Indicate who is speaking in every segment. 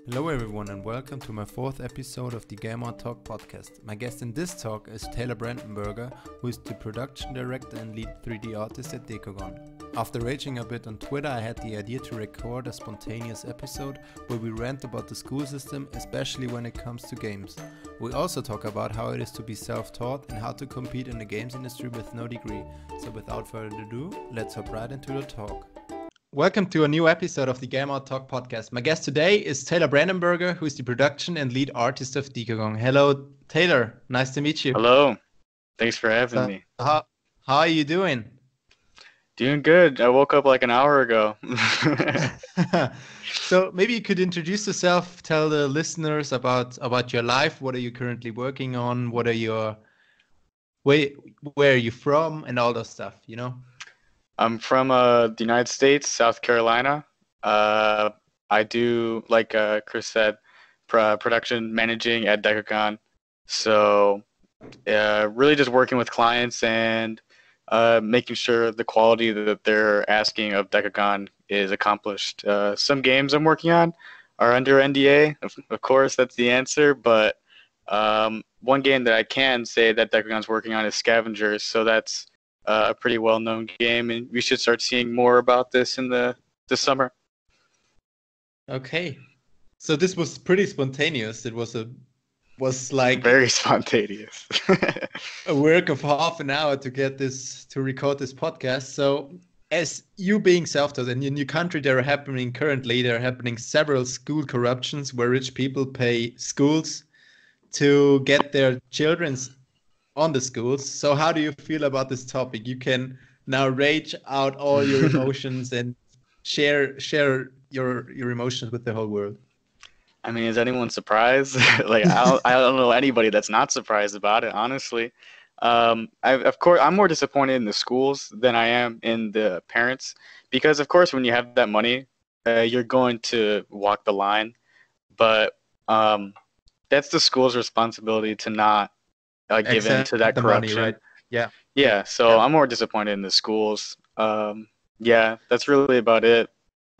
Speaker 1: Hello everyone and welcome to my fourth episode of the Game On Talk podcast. My guest in this talk is Taylor Brandenburger, who is the production director and lead 3D artist at Dekogon. After raging a bit on Twitter, I had the idea to record a spontaneous episode where we rant about the school system, especially when it comes to games. We also talk about how it is to be self-taught and how to compete in the games industry with no degree. So without further ado, let's hop right into the talk. Welcome to a new episode of the Game Out Talk podcast. My guest today is Taylor Brandenburger, who is the production and lead artist of Dekogon. Hello, Taylor. Nice to meet you.
Speaker 2: Hello. Thanks for having me.
Speaker 1: How are you doing?
Speaker 2: Doing good. I woke up like an hour ago.
Speaker 1: So maybe you could introduce yourself, tell the listeners about your life. What are you currently working on? What are your where are you from and all that stuff, you know?
Speaker 2: I'm from the United States, South Carolina. I do, like Chris said, production managing at Dekogon. So really just working with clients and making sure the quality that they're asking of Dekogon is accomplished. Some games I'm working on are under NDA. Of course, that's the answer. But one game that I can say that Dekogon's working on is Scavengers. So that's a pretty well-known game, and we should start seeing more about this in this summer.
Speaker 1: Okay, so this was pretty spontaneous. It was like
Speaker 2: very spontaneous.
Speaker 1: A work of half an hour to record this podcast. So, as you being self-taught and in your country, there are happening several school corruptions where rich people pay schools to get their children's on the schools. So how do you feel about this topic? You can now rage out all your emotions and share your emotions with the whole world.
Speaker 2: I mean, is anyone surprised? Like, I don't know anybody that's not surprised about it, honestly. Of course, I'm more disappointed in the schools than I am in the parents, because of course, when you have that money, you're going to walk the line, but that's the school's responsibility to not give in to that corruption.
Speaker 1: Money, right?
Speaker 2: Yeah. So I'm more disappointed in the schools. Yeah, that's really about it.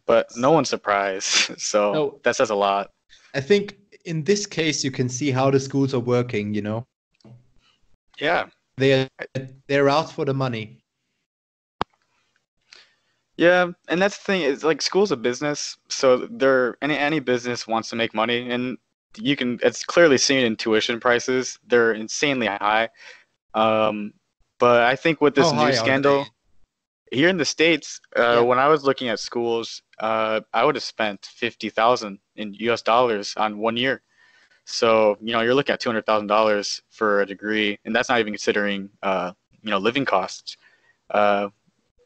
Speaker 2: But no one's surprised. So that says a lot.
Speaker 1: I think in this case, you can see how the schools are working, you know?
Speaker 2: Yeah.
Speaker 1: They're out for the money.
Speaker 2: Yeah, and that's the thing, is like school's a business, so any business wants to make money, and it's clearly seen in tuition prices. They're insanely high. But I think with this new scandal here in the States, when I was looking at schools, I would have spent $50,000 in US dollars on 1 year. So, you're looking at $200,000 for a degree, and that's not even considering, living costs.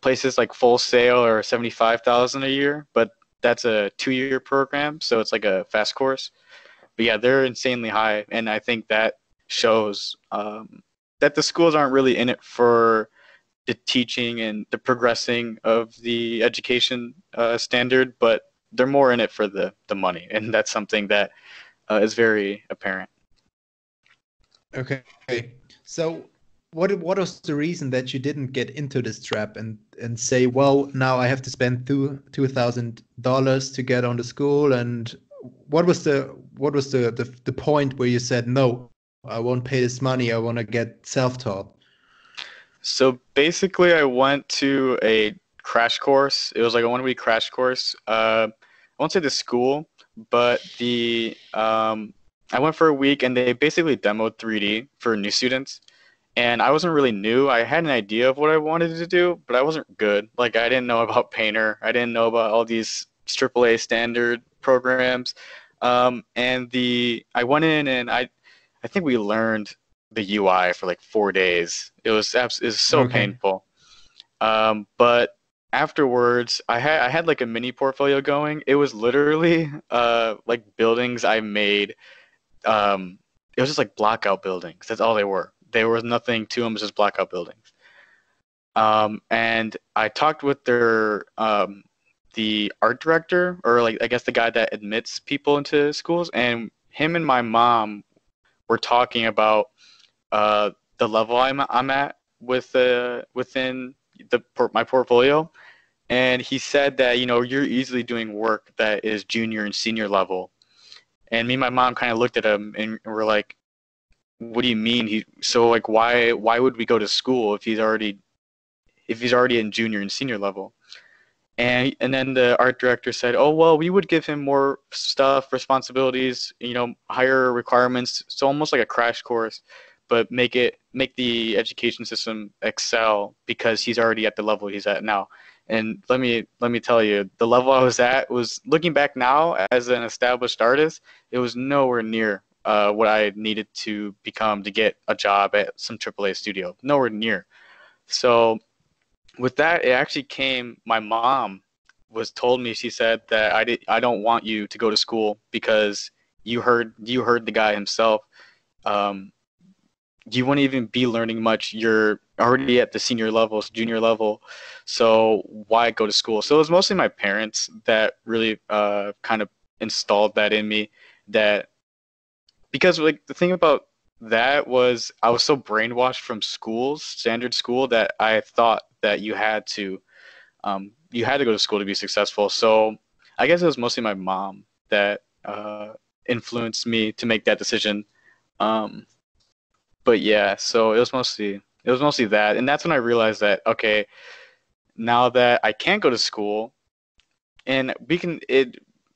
Speaker 2: Places like Full Sail are $75,000 a year, but that's a 2-year program, so it's like a fast course. But yeah, they're insanely high, and I think that shows that the schools aren't really in it for the teaching and the progressing of the education standard, but they're more in it for the money, and that's something that is very apparent.
Speaker 1: Okay, so what was the reason that you didn't get into this trap and say, well, now I have to spend $2,000 to get on the school, and what was the point where you said, no, I won't pay this money, I want to get self-taught?
Speaker 2: So basically, I went to a crash course. It was like a 1-week crash course. I won't say the school, but I went for a week, and they basically demoed 3D for new students. And I wasn't really new. I had an idea of what I wanted to do, but I wasn't good. Like, I didn't know about Painter. I didn't know about all these AAA standard programs. I went in, and I think we learned the UI for like 4 days. It was so painful. But afterwards, I had like a mini portfolio going. It was literally like buildings I made. It was just like blockout buildings. That's all they were. There was nothing to them. It was just blackout buildings. And I talked with the art director, or like I guess the guy that admits people into schools, and him and my mom were talking about the level I'm at within my portfolio, and he said that you're easily doing work that is junior and senior level, And me and my mom kind of looked at him and were like, "What do you mean? So like why would we go to school if he's already in junior and senior level?" And then the art director said, "Oh well, we would give him more stuff, responsibilities, higher requirements, so almost like a crash course, but make the education system excel because he's already at the level he's at now." And let me tell you, the level I was at was, looking back now as an established artist, it was nowhere near what I needed to become to get a job at some AAA studio. Nowhere near. So with that, it actually came. My mom told me. She said that I don't want you to go to school because you heard the guy himself. Um, you wouldn't even be learning much. You're already at the senior level, junior level, so why go to school? So it was mostly my parents that really kind of installed that in me. That because like the thing about that was I was so brainwashed from standard school, that I thought that you had to go to school to be successful. So I guess it was mostly my mom that influenced me to make that decision. Um, but yeah, so it was mostly that, and that's when I realized that, okay, now that I can't go to school, and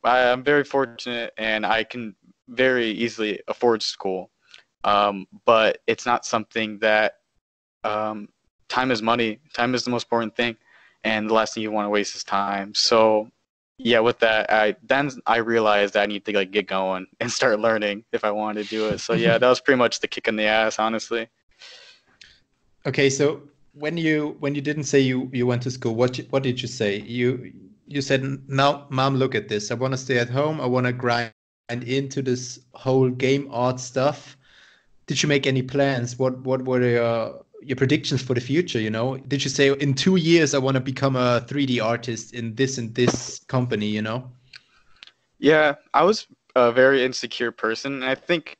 Speaker 2: I'm very fortunate, and I can very easily afford school. But it's not something that um, time is money. Time is the most important thing, and the last thing you want to waste is time. So, yeah, with that, I realized that I need to like get going and start learning if I wanted to do it. So yeah, that was pretty much the kick in the ass, honestly.
Speaker 1: Okay, so when you didn't say you went to school, what did you say? You said, "Now, mom, look at this. I want to stay at home. I want to grind into this whole game art stuff." Did you make any plans? What were your predictions for the future, you know? Did you say, in 2 years I want to become a 3D artist in this and this company, you know?
Speaker 2: Yeah, I was a very insecure person, and I think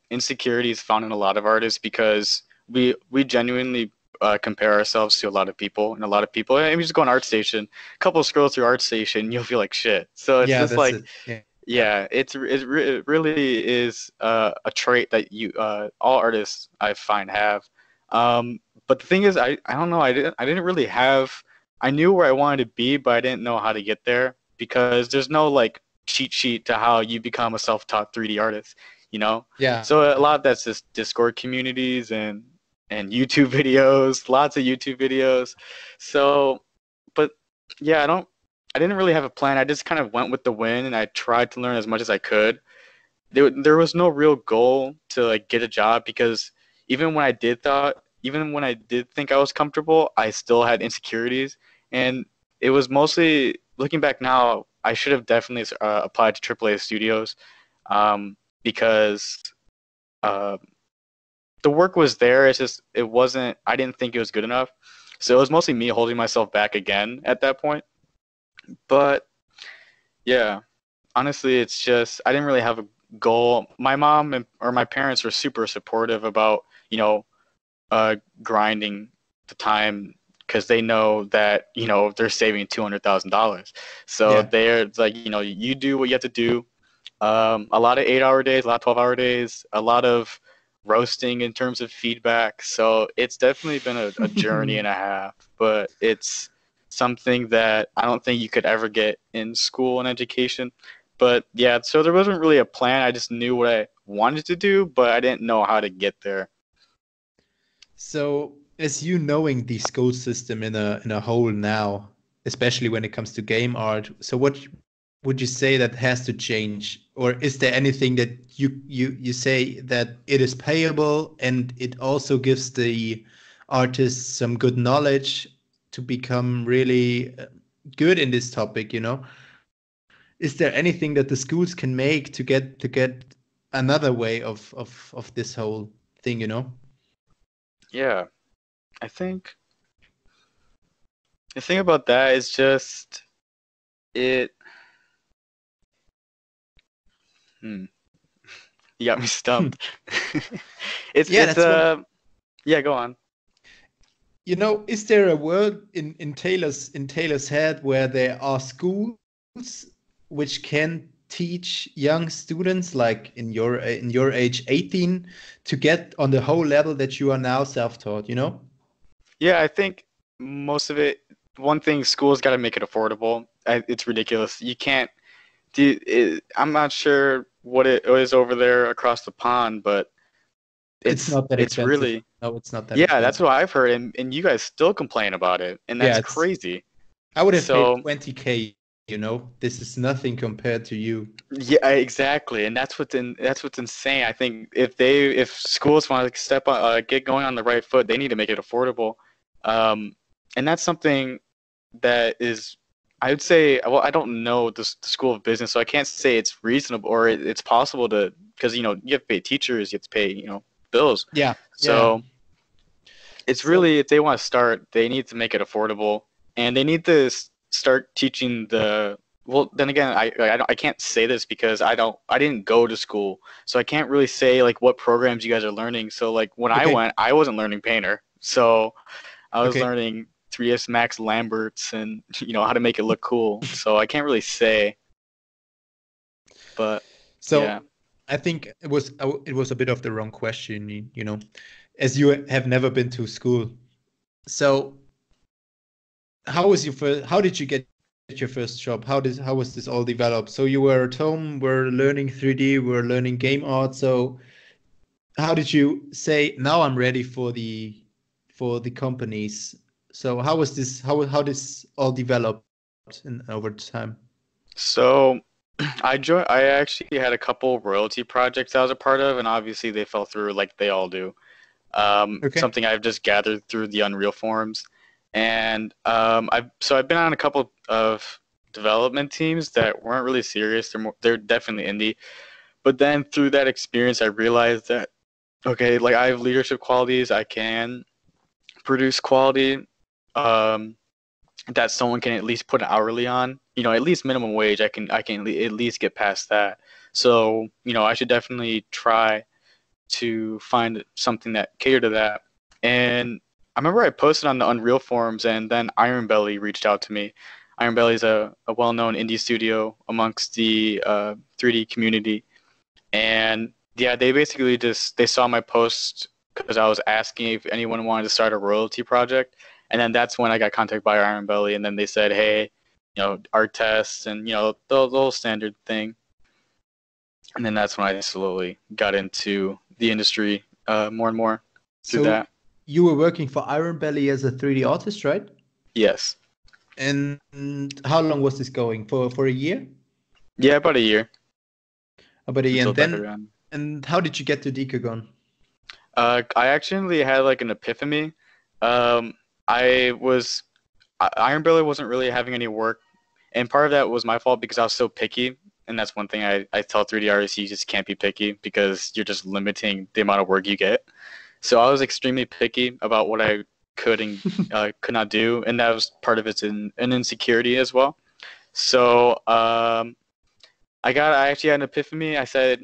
Speaker 2: insecurity is found in a lot of artists because we genuinely compare ourselves to a lot of people, and a lot of people. Hey, we just go on ArtStation, a couple of scrolls through ArtStation, you'll feel like shit. So it's
Speaker 1: Yeah,
Speaker 2: just
Speaker 1: that's
Speaker 2: like,
Speaker 1: it. Yeah.
Speaker 2: yeah, it really is a trait that all artists I find have. But the thing is, I don't know. I didn't really have. I knew where I wanted to be, but I didn't know how to get there because there's no like cheat sheet to how you become a self-taught 3D artist. You know.
Speaker 1: Yeah.
Speaker 2: So a lot of that's just Discord communities and YouTube videos, lots of YouTube videos. So, but yeah, I didn't really have a plan. I just kind of went with the wind, and I tried to learn as much as I could. There was no real goal to like get a job because even when I did think I was comfortable, I still had insecurities, and it was mostly, looking back now, I should have definitely applied to AAA studios, because uh, the work was there. It's just it wasn't. I didn't think it was good enough, so it was mostly me holding myself back again at that point. But yeah, honestly, it's just I didn't really have a goal. My mom or my parents were super supportive about, grinding the time because they know that, they're saving $200,000. So
Speaker 1: Yeah.
Speaker 2: they're like, you do what you have to do. A lot of 8-hour days, a lot of 12-hour days, a lot of roasting in terms of feedback. So it's definitely been a journey and a half, but it's something that I don't think you could ever get in school and education. But yeah, so there wasn't really a plan. I just knew what I wanted to do, but I didn't know how to get there.
Speaker 1: So, as you knowing the school system in a whole now, especially when it comes to game art, so what would you say that has to change, or is there anything that you say that it is payable and it also gives the artists some good knowledge to become really good in this topic, you know? Is there anything that the schools can make to get another way of this whole thing, you know?
Speaker 2: Yeah, I think the thing about that is just it. Hmm, you got me stumped. it's
Speaker 1: Yeah,
Speaker 2: it's
Speaker 1: that's what.
Speaker 2: Yeah, go on.
Speaker 1: Is there a world in Taylor's head where there are schools which can teach young students like in your age 18 to get on the whole level that you are now self-taught, you know?
Speaker 2: Yeah, I think most of it. One thing, schools got to make it affordable. It's ridiculous. You can't do. I'm not sure what it is over there across the pond, but
Speaker 1: It's not that
Speaker 2: it's
Speaker 1: expensive.
Speaker 2: really.
Speaker 1: No, it's not that
Speaker 2: Yeah, that's
Speaker 1: expensive.
Speaker 2: what I've heard, and you guys still complain about it, and
Speaker 1: Yeah,
Speaker 2: that's
Speaker 1: it's
Speaker 2: crazy.
Speaker 1: I would have paid
Speaker 2: So
Speaker 1: 20K, you know? This is nothing compared to you.
Speaker 2: yeah, exactly, and that's what's insane. I think if schools want to step on get going on the right foot, they need to make it affordable, and that's something that is, I would say, well, I don't know the school of business, so I can't say it's reasonable or it's possible to, because you have to pay teachers, you have to pay bills,
Speaker 1: Yeah, yeah.
Speaker 2: so it's
Speaker 1: So
Speaker 2: really, if they want to start, they need to make it affordable, and they need to start teaching the. Well, then again, I can't say this because I didn't go to school, so I can't really say like what programs you guys are learning. So like when I
Speaker 1: okay,
Speaker 2: went, I wasn't learning Painter, so I was
Speaker 1: okay.
Speaker 2: learning 3ds Max Lamberts and how to make it look cool. So I can't really say, but yeah.
Speaker 1: So I think it was a bit of the wrong question, you know, as you have never been to school. So how did you get your first job? How was this all developed? So you were at home, were learning 3D, were learning game art. So how did you say now I'm ready for the companies? So how was this how this all developed over time?
Speaker 2: So I actually had a couple royalty projects I was a part of, and obviously they fell through like they all do.
Speaker 1: Okay.
Speaker 2: Something I've just gathered through the Unreal forums, and I've been on a couple of development teams that weren't really serious. They're definitely indie, but then through that experience, I realized that okay, like I have leadership qualities. I can produce quality. Um, that someone can at least put an hourly on, at least minimum wage. I can at least get past that. So, I should definitely try to find something that catered to that. And I remember I posted on the Unreal forums, and then Iron Belly reached out to me. Iron Belly is a well-known indie studio amongst the 3D community, and yeah, they basically they saw my post because I was asking if anyone wanted to start a royalty project, and then that's when I got contacted by Iron Belly, and then they said, hey, art tests and the whole standard thing, and then that's when I slowly got into the industry more and more through
Speaker 1: So
Speaker 2: that.
Speaker 1: you were working for Iron Belly as a 3D artist, right?
Speaker 2: Yes.
Speaker 1: And how long was this going? For a year?
Speaker 2: Yeah, about a year
Speaker 1: About a year.
Speaker 2: until
Speaker 1: And then
Speaker 2: Dekogon.
Speaker 1: and how did you get to Dekogon?
Speaker 2: I actually had like an epiphany. Um, I was Iron Belly wasn't really having any work, and part of that was my fault because I was so picky. And that's one thing I tell 3D artists: you just can't be picky because you're just limiting the amount of work you get. So I was extremely picky about what I could and could not do, and that was part of it's an insecurity as well. So I actually had an epiphany. I said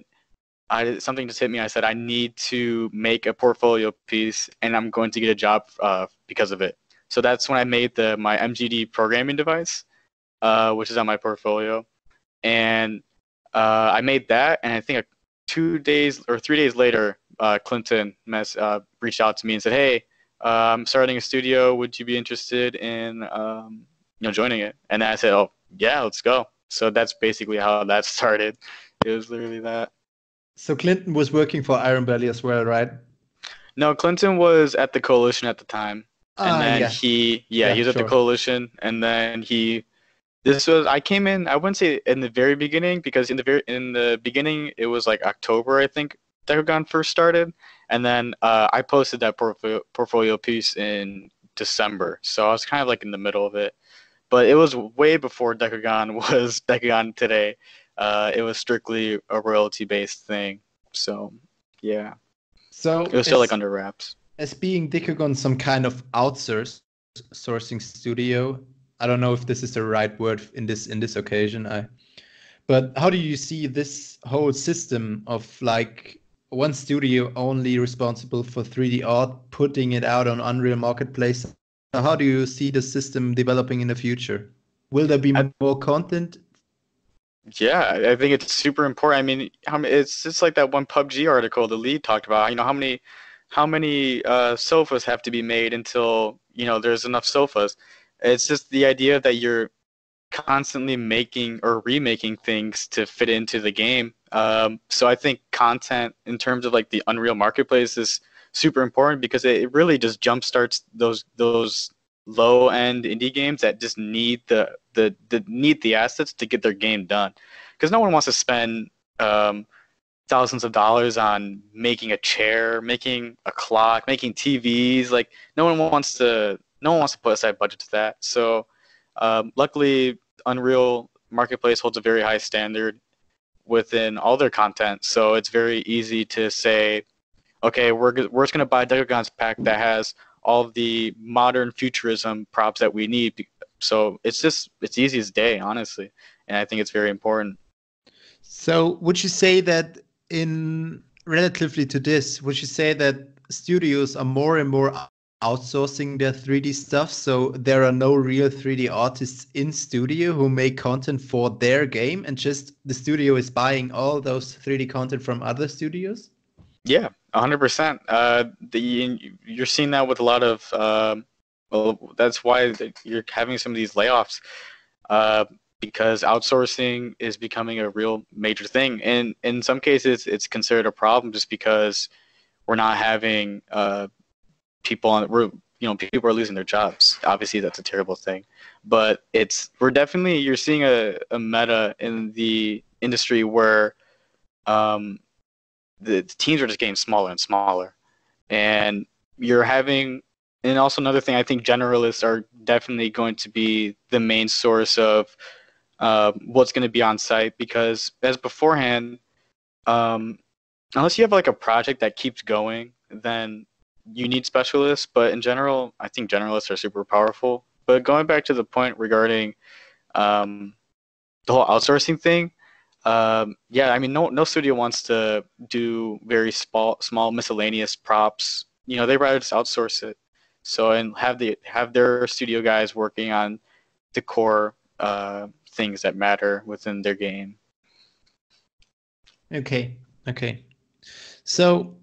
Speaker 2: something just hit me. I said I need to make a portfolio piece, and I'm going to get a job because of it. So that's when I made my MGD programming device, which is on my portfolio, and I made that. And I think 2 days or 3 days later, Clinton reached out to me and said, "Hey, I'm starting a studio. Would you be interested in joining it?" And I said, "Oh yeah, let's go." So that's basically how that started. It was literally that.
Speaker 1: So Clinton was working for Iron Belly as well, right?
Speaker 2: No, Clinton was at the coalition at the time, and then
Speaker 1: Yeah.
Speaker 2: he
Speaker 1: Yeah,
Speaker 2: was at the
Speaker 1: sure.
Speaker 2: coalition, and then I came in. I wouldn't say in the very beginning because in the beginning it was like October, I think Dekogon first started, and then I posted that portfolio piece in December, so I was kind of like in the middle of it, but it was way before Dekogon was Dekogon today. It was strictly a royalty based thing, so yeah. It
Speaker 1: So
Speaker 2: was still like under wraps.
Speaker 1: as being Dekogon some kind of sourcing studio, I don't know if this is the right word in this occasion. But how do you see this whole system of like one studio only responsible for 3D art, putting it out on Unreal Marketplace? How do you see the system developing in the future? Will there be
Speaker 2: I,
Speaker 1: more content
Speaker 2: Yeah, I think it's super important. I mean, it's just like that one PUBG article the lead talked about. How many sofas have to be made until, there's enough sofas. It's just the idea that you're constantly making or remaking things to fit into the game. So I think content in terms of like the Unreal Marketplace is super important because it really just jumpstarts those low end indie games that just need the assets to get their game done. Because no one wants to spend um, thousands of dollars on making a chair, making a clock, making TVs. Like no one wants to put aside budget to that. So luckily, Unreal Marketplace holds a very high standard within all their content. So it's very easy to say, okay, we're just gonna buy Dekogon's pack that has all of the modern futurism props that we need. So it's easy as day, honestly, and I think it's very important.
Speaker 1: So would you say that in relatively to this, would you say that studios are more and more outsourcing their 3D stuff? So there are no real 3D artists in studio who make content for their game, and just the studio is buying all those 3D content from other studios?
Speaker 2: Yeah, 100%. You're seeing that with a lot of, well, that's why you're having some of these layoffs, uh, because outsourcing is becoming a real major thing. And in some cases, it's considered a problem just because we're not having people on, people are losing their jobs. Obviously, that's a terrible thing, but you're seeing a meta in the industry where um, the teams are just getting smaller and smaller. And you're having, and also another thing, I think generalists are definitely going to be the main source of what's going to be on site because as beforehand, um, unless you have like a project that keeps going, then you need specialists. But in general, I think generalists are super powerful. But going back to the point regarding um, the whole outsourcing thing, yeah, I mean, no studio wants to do very small miscellaneous props. They rather just outsource it. So and have their studio guys working on the core things that matter within their game.
Speaker 1: Okay, okay. So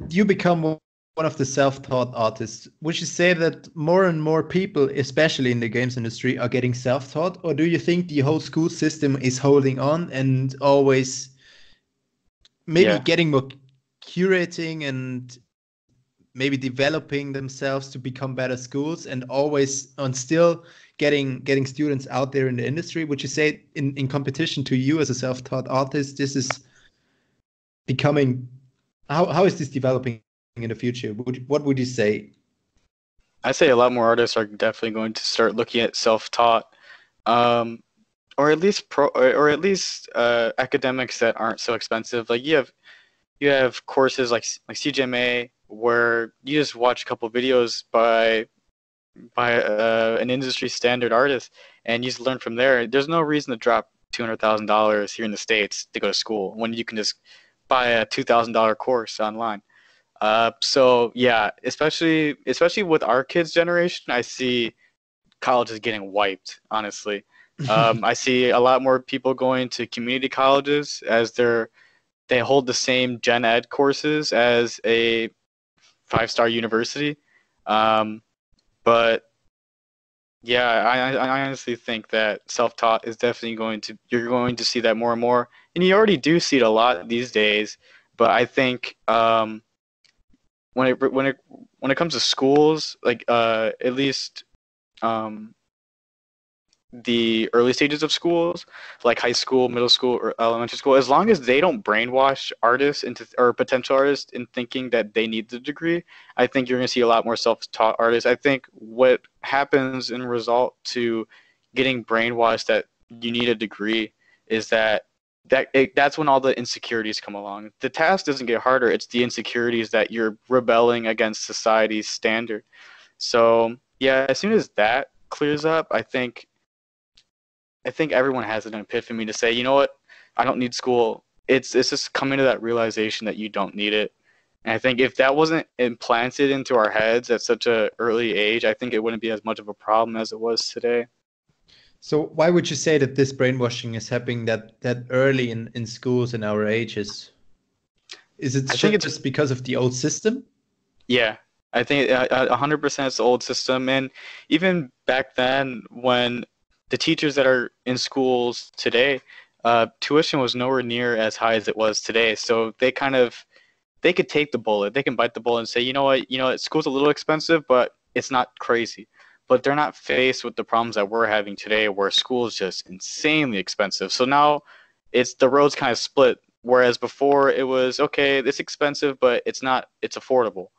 Speaker 1: you become one of the self-taught artists. Would you say that more and more people, especially in the games industry, are getting self-taught, or do you think the whole school system is holding on and always maybe
Speaker 2: Yeah.
Speaker 1: getting more curating and maybe developing themselves to become better schools and always on still getting students out there in the industry? Would you say in competition to you as a self-taught artist, this is becoming how is this developing in the future? What would you say?
Speaker 2: I say a lot more artists are definitely going to start looking at self-taught, um, or at least academics that aren't so expensive. Like you have courses like CGMA where you just watch a couple videos by an industry standard artist and you just learn from there. There's no reason to drop $200,000 here in the States to go to school when you can just buy a $2,000 course online. So yeah, especially with our kids' generation, I see college is getting wiped, honestly. I see a lot more people going to community colleges as they hold the same gen ed courses as a five-star university. Um, but yeah, I honestly think that self-taught is definitely you're going to see that more and more, and you already do see it a lot these days. But I think when it comes to schools, like at least um, the early stages of schools, like high school, middle school, or elementary school, as long as they don't brainwash artists into or potential artists in thinking that they need the degree, I think you're going to see a lot more self-taught artists. I think what happens in result to getting brainwashed that you need a degree is that's when all the insecurities come along. The task doesn't get harder; it's the insecurities that you're rebelling against society's standard. So yeah, as soon as that clears up, I think everyone has an epiphany to say, you know what, I don't need school. It's just coming to that realization that you don't need it. And I think if that wasn't implanted into our heads at such a early age, I think it wouldn't be as much of a problem as it was today.
Speaker 1: So why would you say that this brainwashing is happening that early in schools in our ages? Is it
Speaker 2: I think it's
Speaker 1: just because of the old system?
Speaker 2: Yeah, I think 100% it's the old system, and even back then, when the teachers that are in schools today, tuition was nowhere near as high as it was today. So they could take the bullet, they can bite the bullet and say, you know what, school's a little expensive, but it's not crazy. But they're not faced with the problems that we're having today, where school is just insanely expensive. So now it's the roads kind of split. Whereas before it was okay, it's expensive, but it's affordable.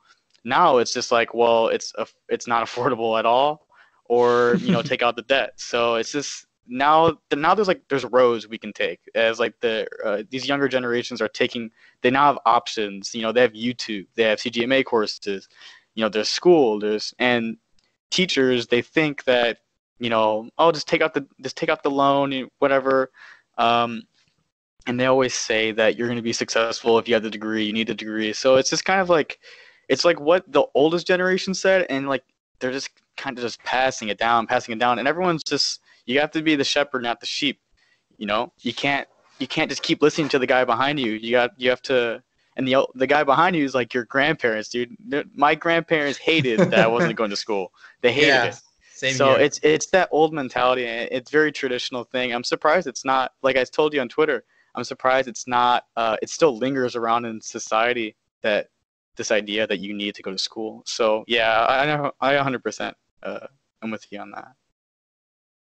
Speaker 2: Now it's just like, well, it's not affordable at all, or take out the debt. So it's just now there's roads we can take, as like these younger generations are taking. They now have options. They have YouTube, they have CGMA courses. There's school, and teachers. They think that oh, just take out the loan, whatever. And they always say that you're going to be successful if you have the degree. You need the degree. So it's just kind of like, it's like what the oldest generation said, and like they're just kind of just passing it down, and everyone's just, you have to be the shepherd, not the sheep. You can't just keep listening to the guy behind you. You have to, and the guy behind you is like your grandparents, dude. My grandparents hated that I wasn't going to school. They hated
Speaker 1: Yeah,
Speaker 2: it.
Speaker 1: same
Speaker 2: So
Speaker 1: here.
Speaker 2: it's that old mentality, and it's very traditional thing. I'm surprised it's not, like I told you on Twitter. I'm surprised it's not. It still lingers around in society, that this idea that you need to go to school. So yeah, I know, I 100% am with you on that.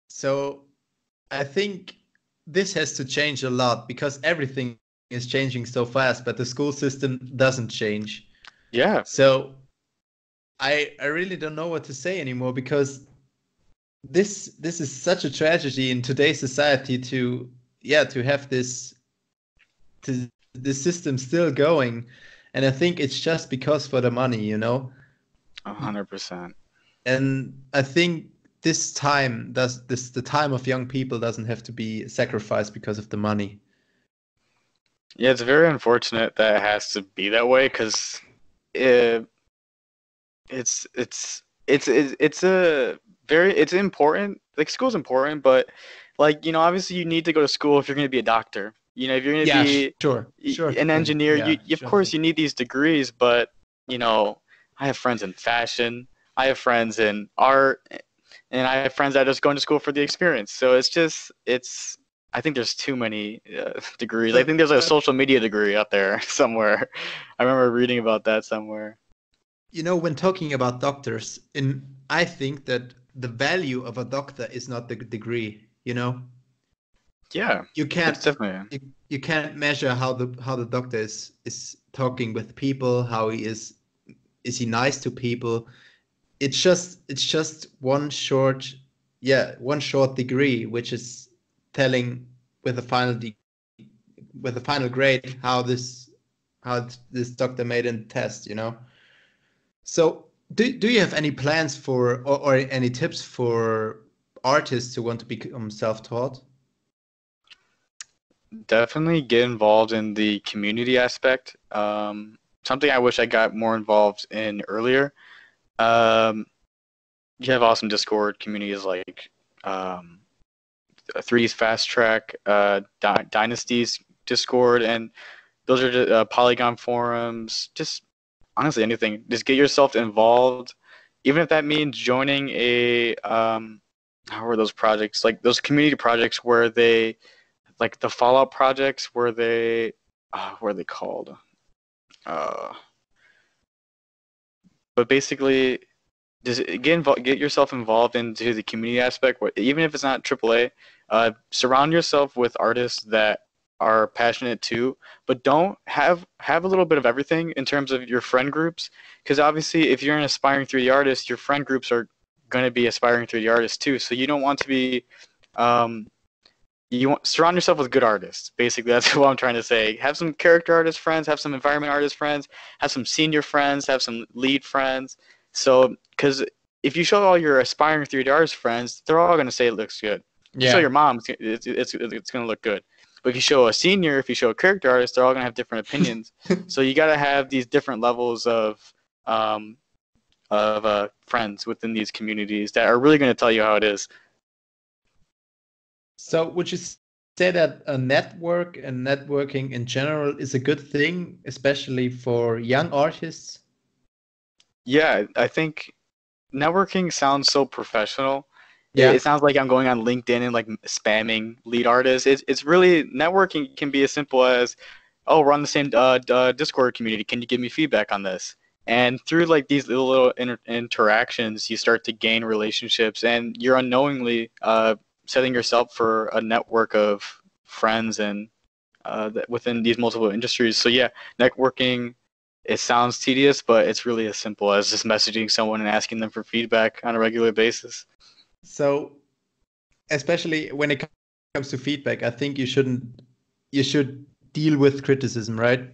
Speaker 1: So I think this has to change a lot because everything is changing so fast, but the school system doesn't change.
Speaker 2: Yeah,
Speaker 1: So I really don't know what to say anymore because this is such a tragedy in today's society to have this system still going, and I think it's just because for the money.
Speaker 2: 100%.
Speaker 1: And I think the time of young people doesn't have to be sacrificed because of the money.
Speaker 2: Yeah, it's very unfortunate that it has to be that way, because it, it's a very, it's important. Like, school's important, but like, obviously you need to go to school if you're going to be a doctor. If you're going to
Speaker 1: Yeah,
Speaker 2: be
Speaker 1: sure
Speaker 2: an
Speaker 1: thing.
Speaker 2: engineer,
Speaker 1: Yeah,
Speaker 2: of
Speaker 1: sure
Speaker 2: course
Speaker 1: thing.
Speaker 2: you need these degrees, but I have friends in fashion, I have friends in art, and I have friends that are just going to school for the experience. So I think there's too many degrees. I
Speaker 1: So
Speaker 2: think there's a social media degree out there somewhere. I remember reading about that somewhere.
Speaker 1: when talking about doctors, I think that the value of a doctor is not the degree.
Speaker 2: Yeah,
Speaker 1: You
Speaker 2: it's
Speaker 1: can't
Speaker 2: definitely.
Speaker 1: you can't measure how the doctor is talking with people, how is he nice to people. It's just one short degree, which is telling with a final grade how this doctor made in the test. So do you have any plans or any tips for artists who want to become self-taught?
Speaker 2: Definitely get involved in the community aspect. Something I wish I got more involved in earlier. Um, you have awesome Discord communities like um, 3D's Fast Track, Dynasty's Discord, and those are just, Polygon forums. Just honestly anything. Just get yourself involved, even if that means joining a how are those projects, like those community projects where they, like the Fallout projects where they, what are they called? Uh, but basically, just get yourself involved into the community aspect. Even if it's not AAA, surround yourself with artists that are passionate too. But don't have a little bit of everything in terms of your friend groups, because obviously, if you're an aspiring 3D artist, your friend groups are going to be aspiring 3D artists too. So you don't want to be um, you want surround yourself with good artists. Basically, that's what I'm trying to say. Have some character artist friends, have some environment artist friends, have some senior friends, have some lead friends. So, because if you show all your aspiring 3D artist friends, they're all going to say it looks good. If you show
Speaker 1: Yeah.
Speaker 2: your mom, it's going to look good. But if you show a senior, if you show a character artist, they're all going to have different opinions. So you got to have these different levels um, of friends within these communities that are really going to tell you how it is.
Speaker 1: So would you say that a network and networking in general is a good thing, especially for young artists?
Speaker 2: Yeah, I think networking sounds so professional. It
Speaker 1: Yeah.
Speaker 2: sounds like I'm going on LinkedIn and like spamming lead artists. It's really networking can be as simple as, oh, we're on the same Discord community. Can you give me feedback on this? And through like these little interactions, you start to gain relationships, and you're unknowingly setting yourself for a network of friends and within these multiple industries. So yeah, networking, it sounds tedious, but it's really as simple as just messaging someone and asking them for feedback on a regular basis.
Speaker 1: So especially when it comes to feedback, I think you should deal with criticism, right?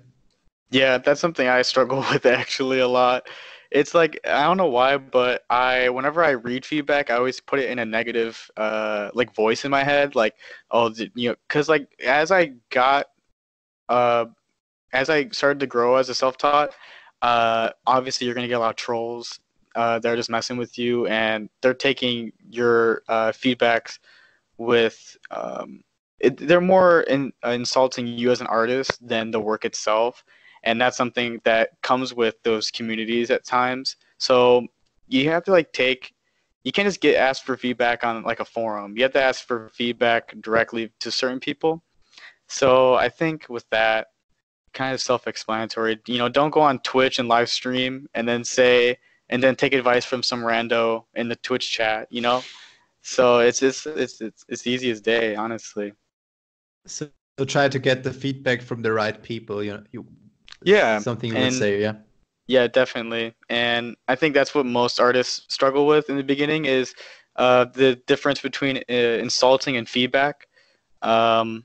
Speaker 2: Yeah, that's something I struggle with actually a lot. It's like I don't know why, but I whenever I read feedback, I always put it in a negative like voice in my head, like oh, because like uh as I started to grow as a self-taught, obviously you're gonna get a lot of trolls. They're just messing with you, and they're taking your feedbacks with they're more insulting you as an artist than the work itself, and that's something that comes with those communities at times. So you have to like you can't just get asked for feedback on like a forum. You have to ask for feedback directly to certain people. So I think with that, kind of self-explanatory. Don't go on Twitch and live stream and then take advice from some rando in the Twitch chat. So it's easy as day, honestly.
Speaker 1: So try to get the feedback from the right people,
Speaker 2: Yeah,
Speaker 1: something you would
Speaker 2: and
Speaker 1: say, yeah.
Speaker 2: yeah, definitely. And I think that's what most artists struggle with in the beginning is the difference between insulting and feedback. Um,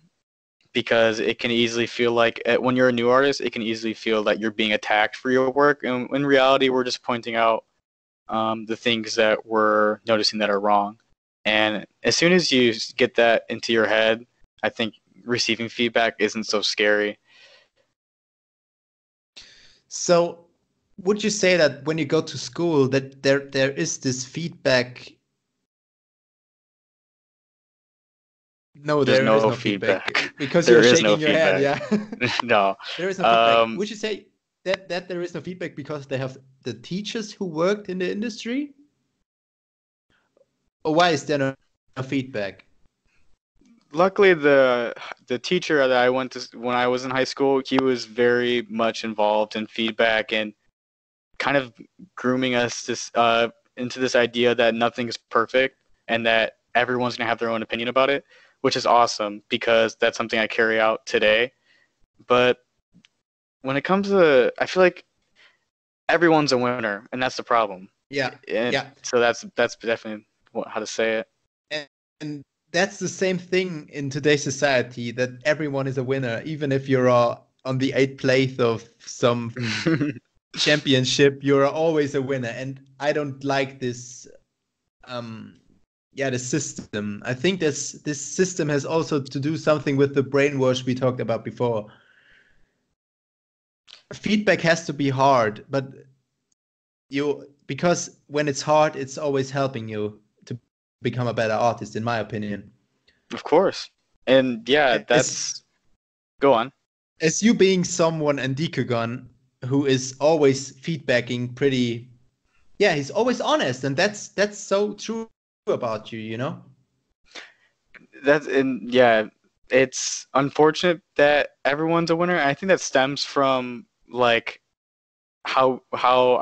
Speaker 2: because it can easily feel like when you're a new artist, it can easily feel that you're being attacked for your work. And in reality, we're just pointing out the things that we're noticing that are wrong. And as soon as you get that into your head, I think receiving feedback isn't so scary.
Speaker 1: So would you say that when you go to school that there is this feedback? No,
Speaker 2: There's
Speaker 1: there is
Speaker 2: no
Speaker 1: no feedback
Speaker 2: feedback.
Speaker 1: because
Speaker 2: There
Speaker 1: you're
Speaker 2: is no
Speaker 1: shaking your head,
Speaker 2: feedback.
Speaker 1: yeah.
Speaker 2: No.
Speaker 1: There is no feedback.
Speaker 2: Um,
Speaker 1: Would you say that there is no feedback because they have the teachers who worked in the industry? Or why is there no feedback?
Speaker 2: Luckily, the teacher that I went to when I was in high school, he was very much involved in feedback and kind of grooming us into this idea that nothing is perfect and that everyone's gonna have their own opinion about it, which is awesome because that's something I carry out today. But when it comes to, I feel like everyone's a winner, and that's the problem.
Speaker 1: Yeah,
Speaker 2: And
Speaker 1: yeah.
Speaker 2: so that's definitely how to say it.
Speaker 1: And that's the same thing in today's society, that everyone is a winner, even if you're on the 8th place of some championship, you're always a winner. And I don't like this the system. I think this system has also to do something with the brainwash we talked about before. Feedback has to be hard, but because when it's hard, it's always helping you to become a better artist, in my opinion.
Speaker 2: Of course. And yeah, go on.
Speaker 1: As you being someone in Dekogon who is always feedbacking he's always honest, and that's so true about you.
Speaker 2: Yeah, it's unfortunate that everyone's a winner. I think that stems from like how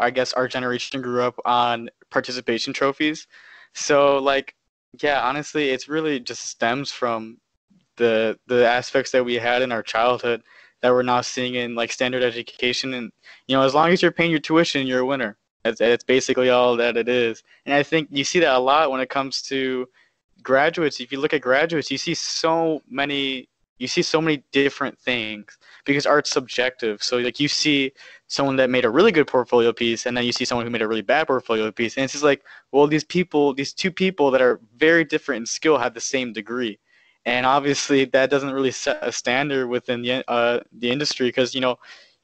Speaker 2: I guess our generation grew up on participation trophies. So like yeah, honestly, it's really just stems from the aspects that we had in our childhood that we're now seeing in like standard education. And as long as you're paying your tuition, you're a winner. That's basically all that it is. And I think you see that a lot when it comes to graduates. If you look at graduates, you see so many different things because art's subjective. So like you see someone that made a really good portfolio piece, and then you see someone who made a really bad portfolio piece, and it's just like, well, these two people that are very different in skill have the same degree, and obviously that doesn't really set a standard within the industry because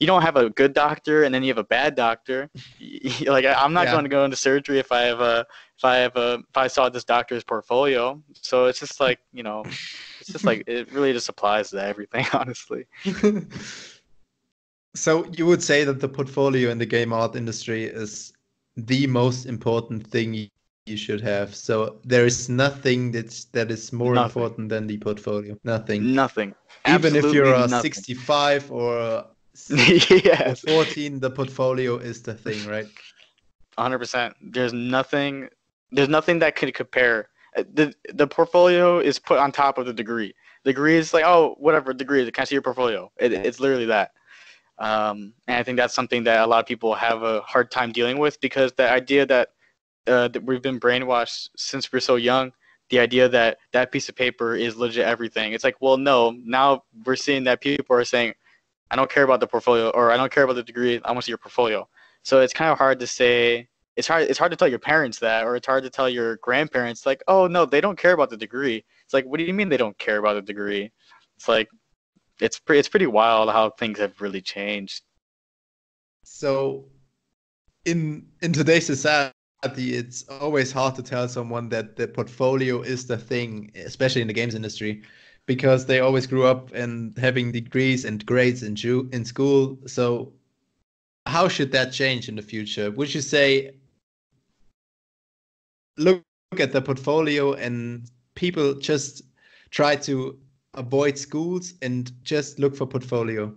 Speaker 2: you don't have a good doctor and then you have a bad doctor. Like I'm not going to go into surgery if I saw this doctor's portfolio. So it's just like, it's just like it really just applies to everything, honestly.
Speaker 1: So you would say that the portfolio in the game art industry is the most important thing you should have. So there is nothing that is more
Speaker 2: Nothing.
Speaker 1: important than the portfolio. Nothing.
Speaker 2: Nothing.
Speaker 1: Even if
Speaker 2: Absolutely
Speaker 1: you're
Speaker 2: nothing.
Speaker 1: 65 or
Speaker 2: Yes.
Speaker 1: 14, the portfolio is the thing, right?
Speaker 2: 100%. There's nothing that could compare. The portfolio is put on top of the degree. The degree is like, oh, whatever, degree, can I see your portfolio? It's literally that. And I think that's something that a lot of people have a hard time dealing with, because the idea that we've been brainwashed since we're so young, the idea that that piece of paper is legit everything. It's like, well, no. Now we're seeing that people are saying, I don't care about the portfolio, or I don't care about the degree. I want to see your portfolio. So it's kind of hard to say. It's hard to tell your parents that, or it's hard to tell your grandparents, like, oh no, they don't care about the degree. It's like, what do you mean they don't care about the degree? It's like, it's pretty wild how things have really changed.
Speaker 1: So in today's society, it's always hard to tell someone that the portfolio is the thing, especially in the games industry, because they always grew up and having degrees and grades in school. So how should that change in the future? Would you say look at the portfolio and people just try to avoid schools and just look for portfolio?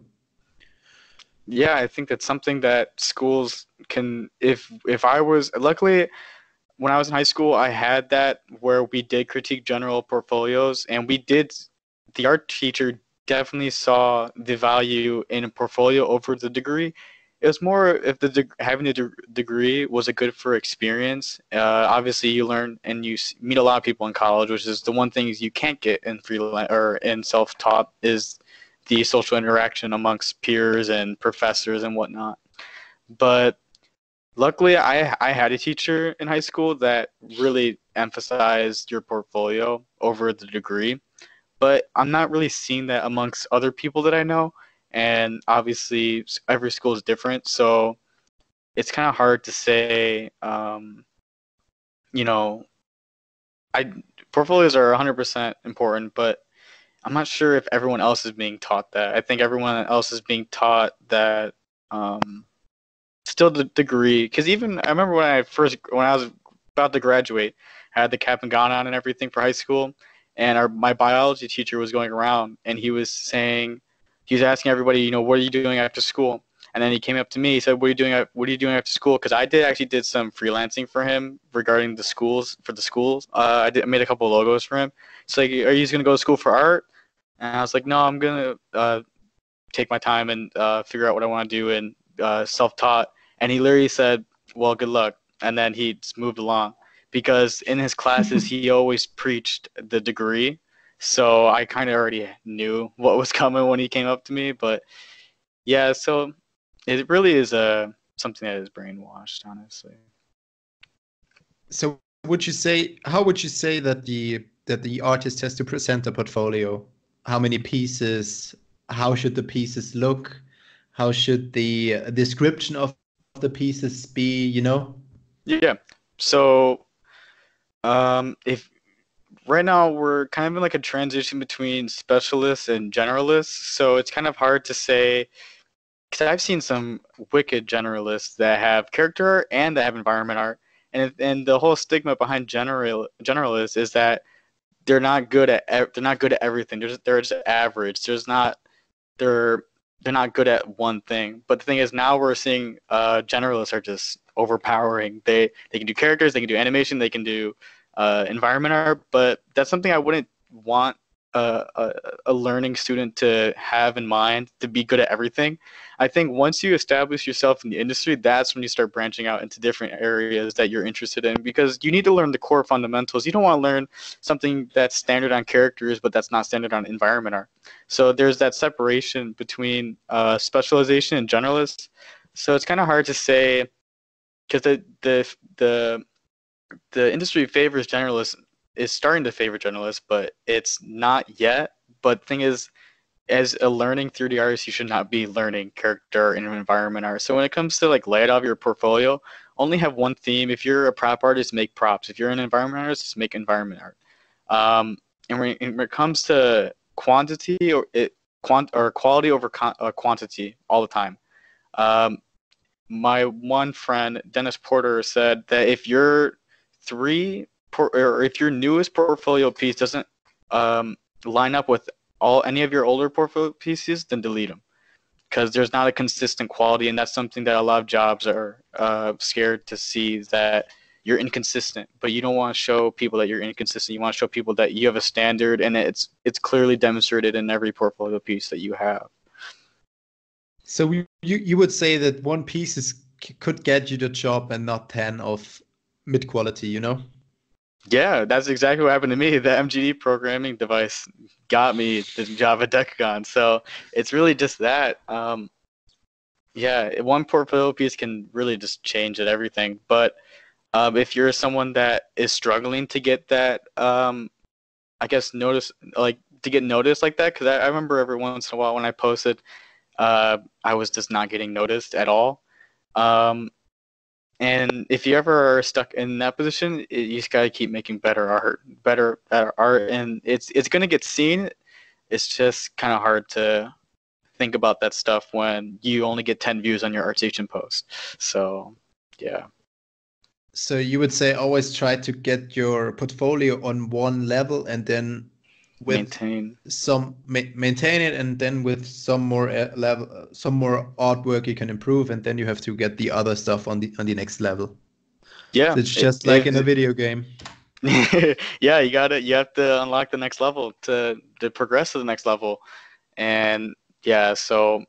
Speaker 2: Yeah, I think that's something that schools can, if I was, luckily when I was in high school, I had that where we did critique general portfolios, and the art teacher definitely saw the value in a portfolio over the degree. It was more if having a degree was a good for experience. Obviously, you learn and you meet a lot of people in college, which is the one thing you can't get in freelance or in self-taught, is the social interaction amongst peers and professors and whatnot. But luckily, I had a teacher in high school that really emphasized your portfolio over the degree. But I'm not really seeing that amongst other people that I know. And obviously, every school is different. So it's kind of hard to say, you know, portfolios are 100% important, but I'm not sure if everyone else is being taught that. I think everyone else is being taught that still the degree, because even I remember when I was about to graduate, I had the cap and gown on and everything for high school, and my biology teacher was going around and he was asking everybody, what are you doing after school? And then he came up to me, he said, what are you doing after school? Because I did some freelancing for him regarding the schools, I made a couple of logos for him. It's like, are you just gonna go to school for art? And I was like, no, I'm gonna take my time and figure out what I want to do, and self-taught. And he literally said, well, good luck. And then he just moved along, because in his classes, he always preached the degree. So I kind of already knew what was coming when he came up to me. But yeah, so it really is something that is brainwashed, honestly.
Speaker 1: So how would you say that the artist has to present a portfolio? How many pieces? How should the pieces look? How should the description of the pieces be,
Speaker 2: Yeah. So if right now we're kind of in like a transition between specialists and generalists, so it's kind of hard to say, because I've seen some wicked generalists that have character art and that have environment art, and the whole stigma behind generalists is that they're not good at everything. They're just average. They're not good at one thing. But the thing is, now we're seeing generalists are just overpowering. They can do characters, they can do animation, they can do environment art. But that's something I wouldn't want a learning student to have in mind, to be good at everything. I think once you establish yourself in the industry, that's when you start branching out into different areas that you're interested in, because you need to learn the core fundamentals. You don't want to learn something that's standard on characters, but that's not standard on environment art. So there's that separation between specialization and generalists. So it's kind of hard to say, because the industry favors generalists, is starting to favor generalists, but it's not yet. But the thing is, as a learning 3D artist, you should not be learning character and environment art. So when it comes to like layout of your portfolio, only have one theme. If you're a prop artist, make props. If you're an environment artist, make environment art. And when it comes to quantity or quality over quantity all the time. Um, my one friend, Dennis Porter, said that if your or if your newest portfolio piece doesn't line up with any of your older portfolio pieces, then delete them because there's not a consistent quality, and that's something that a lot of jobs are scared to see, that you're inconsistent. But you don't want to show people that you're inconsistent. You want to show people that you have a standard, and it's clearly demonstrated in every portfolio piece that you have.
Speaker 1: So you would say that one piece could get you the job and not 10 of mid quality, you know?
Speaker 2: Yeah, that's exactly what happened to me. The MGD programming device got me the job at Dekogon. So it's really just that. Yeah, one portfolio piece can really just change it, everything. But if you're someone that is struggling to get that, I guess to get noticed like that, because I remember every once in a while when I posted, I was just not getting noticed at all. And if you ever are stuck in that position, you just gotta keep making better art, and it's gonna get seen. It's just kind of hard to think about that stuff when you only get 10 views on your ArtStation post. So, yeah.
Speaker 1: So you would say always try to get your portfolio on one level and then maintain it, and then with some more some more artwork you can improve, and then you have to get the other stuff on the next level.
Speaker 2: Yeah,
Speaker 1: so it's just like in a video game.
Speaker 2: Yeah, you have to unlock the next level to progress to the next level. And yeah, so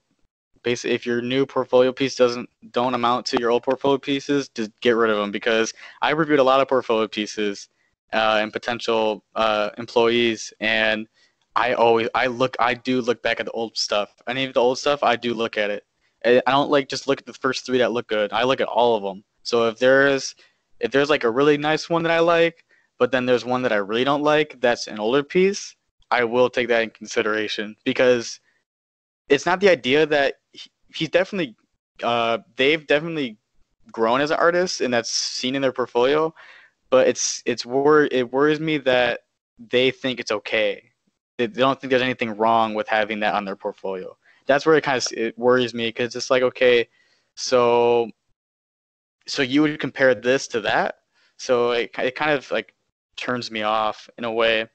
Speaker 2: basically, if your new portfolio piece don't amount to your old portfolio pieces, just get rid of them, because I reviewed a lot of portfolio pieces and potential employees, and I do look back at the old stuff. Any of the old stuff, I do look at it. I don't just look at the first 3 that look good. I look at all of them. So if there's like a really nice one that I like, but then there's one that I really don't like that's an older piece, I will take that in consideration, because it's not the idea that he's definitely they've definitely grown as an artist, and that's seen in their portfolio, but it worries me that they think it's okay. They don't think there's anything wrong with having that on their portfolio. That's where it worries me, because it's like, okay, so you would compare this to that, so it kind of like turns me off in a way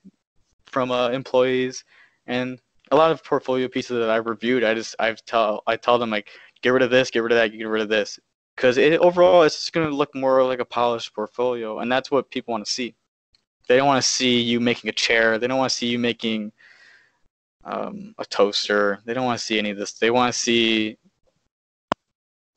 Speaker 2: from employees. And a lot of portfolio pieces that I've reviewed, I tell them, like, get rid of this, get rid of that, get rid of this, because overall it's just going to look more like a polished portfolio, and that's what people want to see. They don't want to see you making a chair. They don't want to see you making a toaster. They don't want to see any of this. They want to see,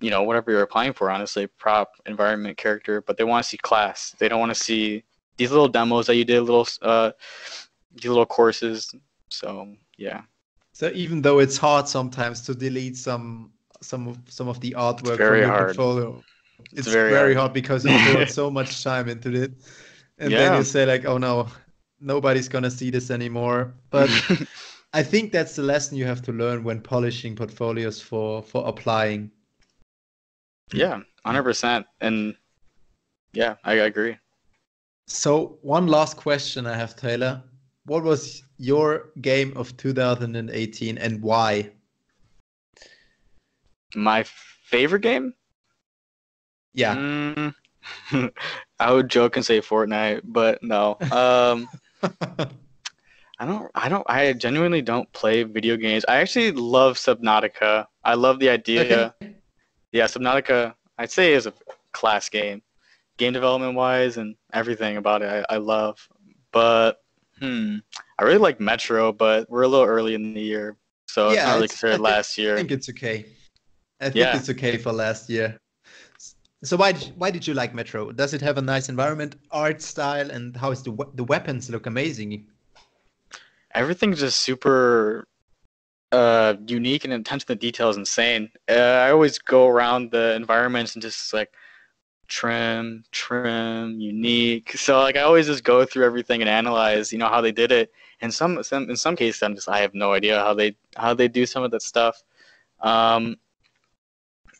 Speaker 2: whatever you're applying for, honestly, prop, environment, character, but they want to see class. They don't want to see these little demos that you did, these little courses. So yeah.
Speaker 1: So even though it's hard sometimes to delete some of the artwork from your portfolio, it's very hard because you poured so much time into it, and then you say like, oh no, nobody's gonna see this anymore. But I think that's the lesson you have to learn when polishing portfolios for applying.
Speaker 2: Yeah, 100%. And yeah, I agree.
Speaker 1: So one last question I have, Taylor. What was your game of 2018 and why?
Speaker 2: My favorite game?
Speaker 1: Yeah.
Speaker 2: I would joke and say Fortnite, but no. I genuinely don't play video games. I actually love Subnautica. I love the idea. Okay. Yeah, Subnautica, I'd say, is a class game development wise, and everything about it I love. But I really like Metro, but we're a little early in the year, so it's not really considered last year.
Speaker 1: I think it's okay. I think it's okay for last year. So why did you like Metro? Does it have a nice environment, art style, and how is the weapons look amazing?
Speaker 2: Everything's just super unique, and attention to detail is insane. I always go around the environments and just like, trim, unique. So like I always just go through everything and analyze, how they did it. And in some cases, I have no idea how they do some of that stuff. Um,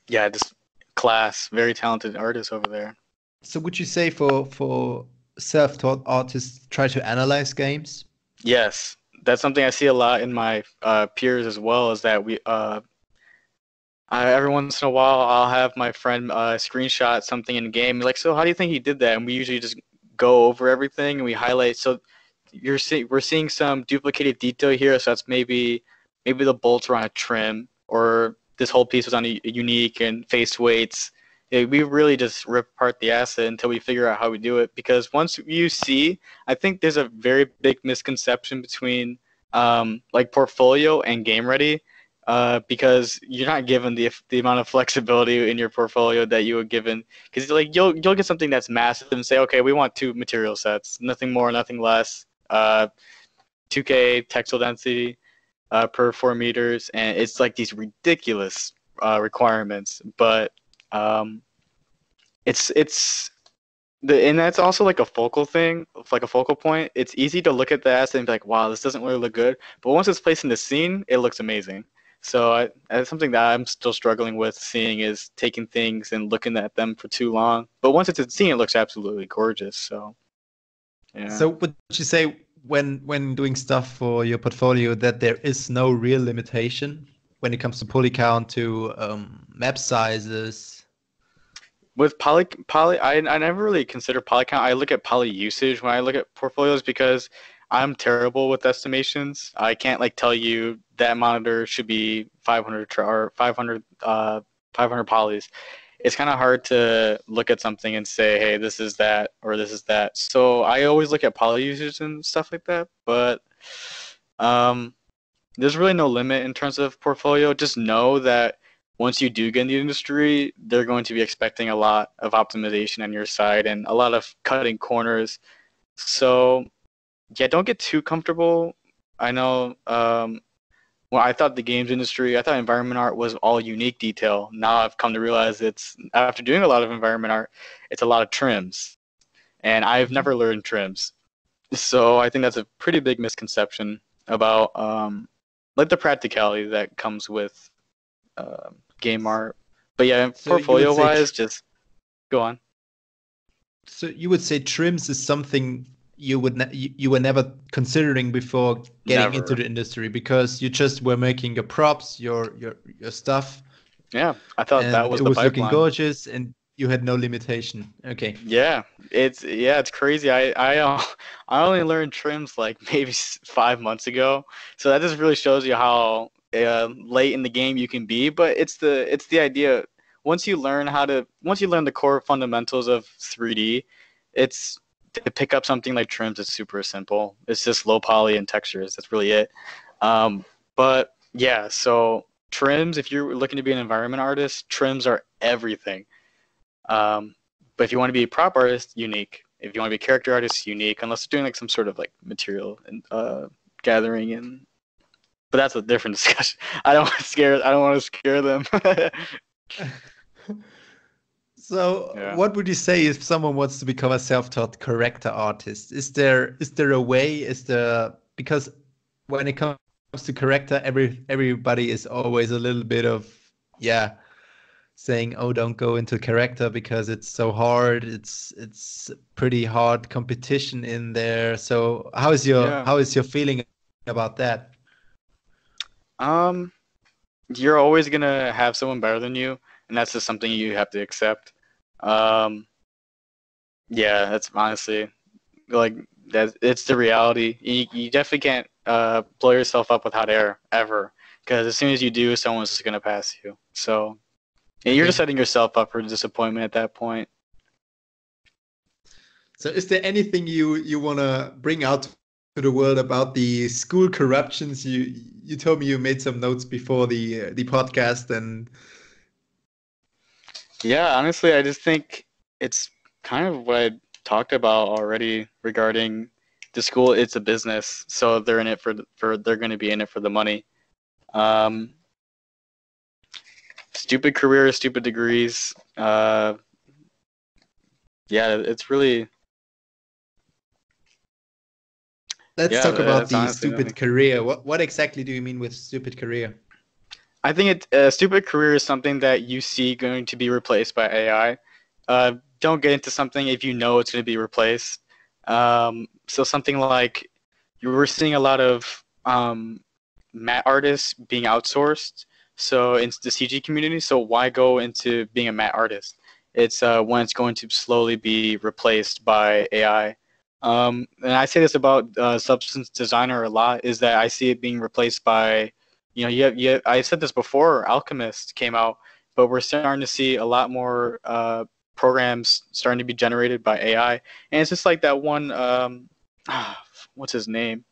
Speaker 2: yeah, just class, very talented artists over there.
Speaker 1: So would you say for self-taught artists try to analyze games?
Speaker 2: Yes, that's something I see a lot in my peers as well. Is that every once in a while I'll have my friend screenshot something in a game. Like, so how do you think he did that? And we usually just go over everything and we highlight. So we're seeing some duplicated detail here. So that's maybe the bolts were on a trim, or this whole piece was on a unique and face weights. Yeah, we really just rip apart the asset until we figure out how we do it. Because once you see, I think there's a very big misconception between like portfolio and game ready. Because you're not given the amount of flexibility in your portfolio that you were given. Because like you'll get something that's massive and say, okay, we want 2 material sets, nothing more, nothing less. 2K textile density per 4 meters, and it's like these ridiculous requirements. But it's and that's also like a focal thing, like a focal point. It's easy to look at the asset and be like, wow, this doesn't really look good. But once it's placed in the scene, it looks amazing. So that's something that I'm still struggling with seeing, is taking things and looking at them for too long. But once it's in scene, it looks absolutely gorgeous. So yeah.
Speaker 1: So would you say when doing stuff for your portfolio that there is no real limitation when it comes to poly count, to map sizes?
Speaker 2: With poly, I never really consider poly count. I look at poly usage when I look at portfolios, because I'm terrible with estimations. I can't like tell you that monitor should be 500 or 500 polys. It's kind of hard to look at something and say, hey, this is that or this is that. So I always look at poly usage and stuff like that. But there's really no limit in terms of portfolio. Just know that once you do get in the industry, they're going to be expecting a lot of optimization on your side and a lot of cutting corners. So yeah, don't get too comfortable. I know well, I thought the games industry, I thought environment art was all unique detail. Now I've come to realize after doing a lot of environment art, it's a lot of trims. And I've never learned trims. So I think that's a pretty big misconception about like the practicality that comes with game art. But yeah,
Speaker 1: So
Speaker 2: portfolio wise, just go on.
Speaker 1: So you would say trims is something you were never considering before getting into the industry, because you just were making your props, your stuff.
Speaker 2: Yeah, I thought that was
Speaker 1: it
Speaker 2: the
Speaker 1: was
Speaker 2: pipeline.
Speaker 1: Looking gorgeous, and you had no limitation. Okay.
Speaker 2: Yeah, it's crazy. I only learned trims like maybe 5 months ago, so that just really shows you how late in the game you can be. But it's the idea. Once you learn the core fundamentals of 3D, it's to pick up something like trims. It's super simple. It's just low poly and textures. That's really it. But yeah, so trims. If you're looking to be an environment artist, trims are everything. But if you want to be a prop artist, unique. If you want to be a character artist, unique. Unless you're doing like some sort of like material and gathering and. But that's a different discussion. I don't want to scare them.
Speaker 1: So,
Speaker 2: Yeah.
Speaker 1: What would you say if someone wants to become a self-taught character artist? Is there a way? Because when it comes to character, everybody is always a little bit of saying, oh, don't go into character because it's so hard. It's pretty hard competition in there. So how is your feeling about that?
Speaker 2: You're always gonna have someone better than you, and that's just something you have to accept. Yeah, that's honestly like it's the reality. You definitely can't blow yourself up with hot air ever, because as soon as you do, someone's just gonna pass you. So you're just setting yourself up for disappointment at that point.
Speaker 1: So is there anything you want to bring out to the world about the school corruptions? You told me you made some notes before the podcast, and
Speaker 2: yeah, honestly, I just think it's kind of what I talked about already regarding the school. It's a business, so they're in it they're going to be in it for the money. Stupid careers, stupid degrees. Yeah, it's really
Speaker 1: Let's
Speaker 2: yeah.
Speaker 1: talk about
Speaker 2: That's
Speaker 1: the
Speaker 2: honestly
Speaker 1: stupid
Speaker 2: nothing.
Speaker 1: career. What exactly do you mean with stupid career?
Speaker 2: I think a stupid career is something that you see going to be replaced by AI. Don't get into something if you know it's going to be replaced. So something like you were seeing a lot of matte artists being outsourced. So into the CG community. So why go into being a matte artist? It's when it's going to slowly be replaced by AI. And I say this about substance designer a lot, is that I see it being replaced by, I said this before Alchemist came out, but we're starting to see a lot more programs starting to be generated by AI. And it's just like that one, what's his name?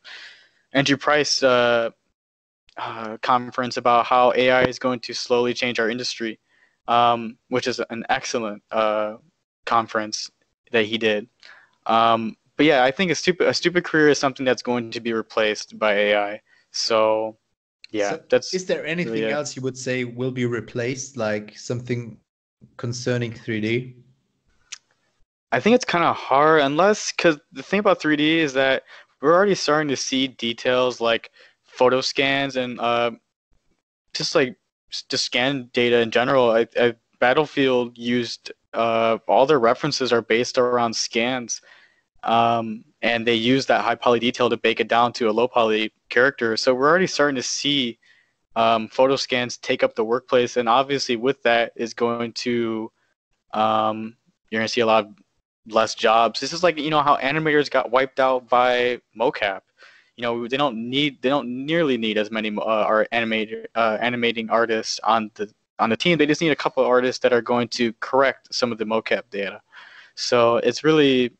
Speaker 2: Andrew Price conference about how AI is going to slowly change our industry, which is an excellent conference that he did. But yeah, I think a stupid career is something that's going to be replaced by AI. So yeah,
Speaker 1: So,
Speaker 2: that's
Speaker 1: is there
Speaker 2: really
Speaker 1: anything
Speaker 2: it.
Speaker 1: else you would say will be replaced, like something concerning 3D?
Speaker 2: I think it's kind of hard unless, because the thing about 3D is that we're already starting to see details like photo scans and just like just scan data in general. Battlefield used all their references are based around scans, and they use that high poly detail to bake it down to a low poly character. So we're already starting to see photo scans take up the workplace, and obviously with that is going to you're going to see a lot of less jobs. This is like how animators got wiped out by mocap. They don't nearly need as many animating artists on the team. They just need a couple of artists that are going to correct some of the mocap data. So it's really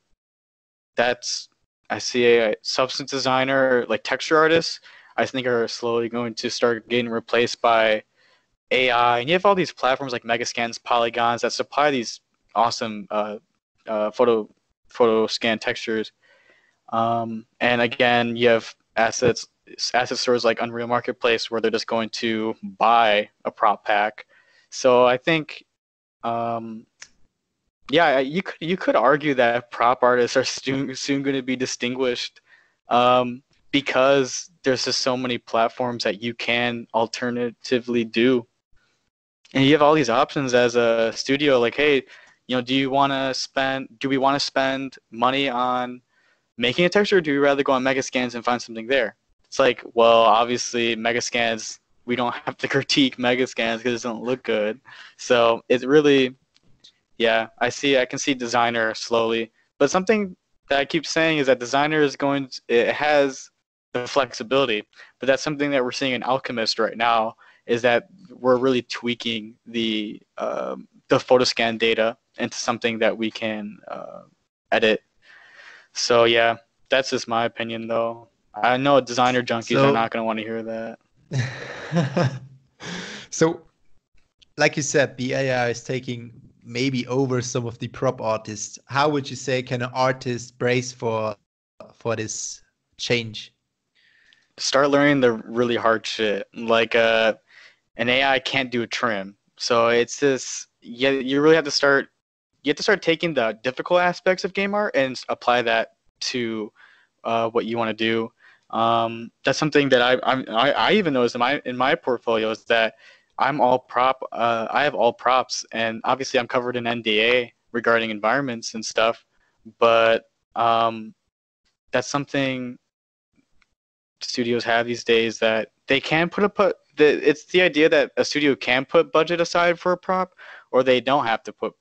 Speaker 2: that's I see a substance designer, like texture artists, I think are slowly going to start getting replaced by AI. And you have all these platforms like Megascans, Polygons that supply these awesome photo scan textures. And again, you have asset stores like Unreal Marketplace where they're just going to buy a prop pack. So I think um, yeah, you could argue that prop artists are soon going to be distinguished, because there's just so many platforms that you can alternatively do, and you have all these options as a studio. Like, hey, do we want to spend money on making a texture, or do we rather go on Megascans and find something there? It's like, well, obviously Megascans. We don't have to critique Megascans because it doesn't look good. So it's really yeah, I can see designer slowly, but something that I keep saying is that designer it has the flexibility, but that's something that we're seeing in Alchemist right now is that we're really tweaking the photoscan data into something that we can edit. So yeah, that's just my opinion though. I know designer junkies are
Speaker 1: So,
Speaker 2: not going to want to hear that.
Speaker 1: so like you said, the AI is taking maybe over some of the prop artists. How would you say can an artist brace for this change?
Speaker 2: Start learning the really hard shit. Like an AI can't do a trim. So it's this yeah, you have to start taking the difficult aspects of game art and apply that to what you want to do. That's something that I even noticed in my portfolio is that I have all props, and obviously I'm covered in NDA regarding environments and stuff, but that's something studios have these days that they can it's the idea that a studio can put budget aside for a prop, or they don't have to put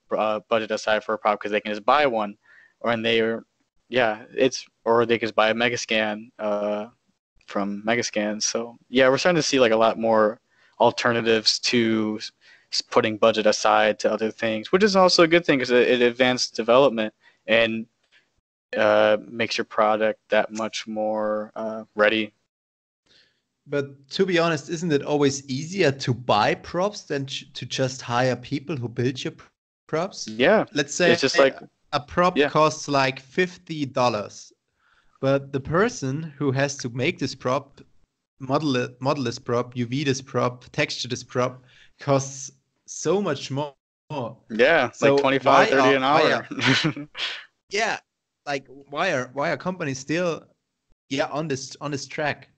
Speaker 2: budget aside for a prop because they can just buy one, or and they are yeah it's or they can just buy a Megascan from Megascan. So yeah, we're starting to see like a lot more alternatives to putting budget aside to other things, which is also a good thing because it advanced development and makes your product that much more ready.
Speaker 1: But to be honest, isn't it always easier to buy props than to just hire people who build your props?
Speaker 2: Yeah,
Speaker 1: Let's say
Speaker 2: it's just like
Speaker 1: a prop
Speaker 2: yeah,
Speaker 1: costs like $50, but the person who has to make this prop, model this prop, UV this prop, texture this prop, costs so much more.
Speaker 2: Yeah, like
Speaker 1: So
Speaker 2: 25, 30 an hour.
Speaker 1: yeah, like why are companies still on this track?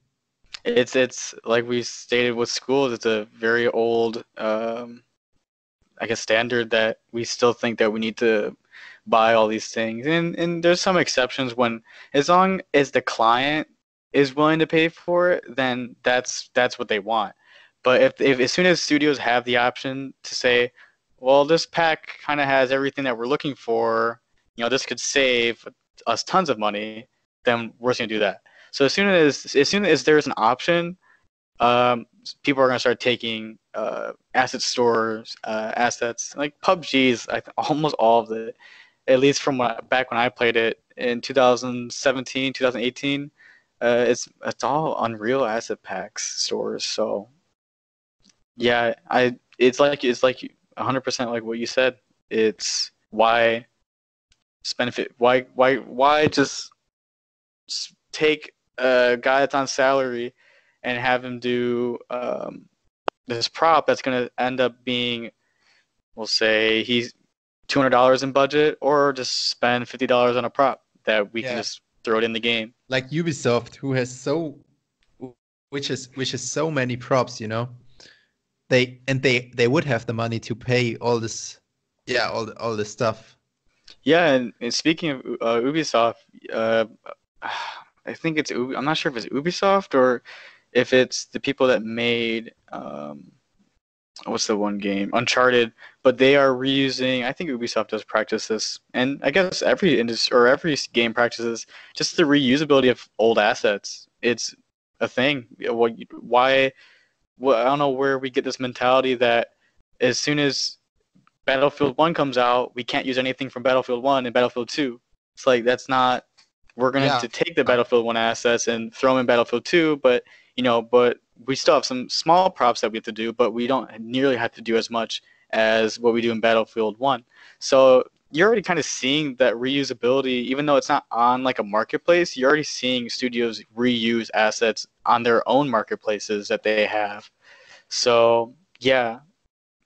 Speaker 2: It's like we stated with schools, it's a very old I guess standard that we still think that we need to buy all these things. And there's some exceptions when as long as the client is willing to pay for it, then that's what they want. But if as soon as studios have the option to say, well, this pack kind of has everything that we're looking for, this could save us tons of money, then we're just gonna do that. So as soon as there's an option, people are going to start taking asset stores, assets like PUBG's. Almost all of it, at least from back when I played it in 2017, 2018. It's all Unreal asset packs stores. So yeah, it's like 100% like what you said. It's why spend it? Why just take a guy that's on salary and have him do this prop that's going to end up being, we'll say he's $200 in budget, or just spend $50 on a prop that we can
Speaker 1: Yeah,
Speaker 2: just throw it in the game.
Speaker 1: like Ubisoft, who has which is so many props, they would have the money to pay all this, all this stuff.
Speaker 2: Yeah, and speaking of Ubisoft, uh, I think I'm not sure if it's Ubisoft or if it's the people that made what's the one game? Uncharted, but they are reusing. I think Ubisoft does practice this, and I guess every industry or every game practices just the reusability of old assets. It's a thing. Why? Well, I don't know where we get this mentality that as soon as Battlefield 1 comes out, we can't use anything from Battlefield 1 and Battlefield 2. It's like that's not. We're going
Speaker 1: Yeah.
Speaker 2: to take the Battlefield 1 assets and throw them in Battlefield 2, but we still have some small props that we have to do, but we don't nearly have to do as much as what we do in Battlefield 1. So you're already kind of seeing that reusability, even though it's not on like a marketplace, you're already seeing studios reuse assets on their own marketplaces that they have. So yeah,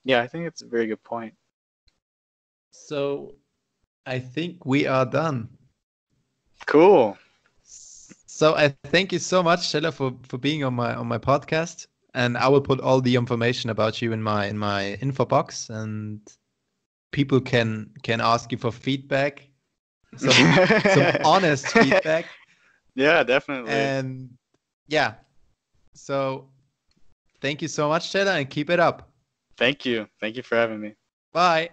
Speaker 2: I think it's a very good point.
Speaker 1: So I think we are done.
Speaker 2: Cool.
Speaker 1: So I thank you so much, Taylor, for being on my podcast. And I will put all the information about you in my info box, and people can ask you for feedback, some honest feedback.
Speaker 2: Yeah, definitely.
Speaker 1: And yeah, so thank you so much, Taylor, and keep it up.
Speaker 2: Thank you. Thank you for having me.
Speaker 1: Bye.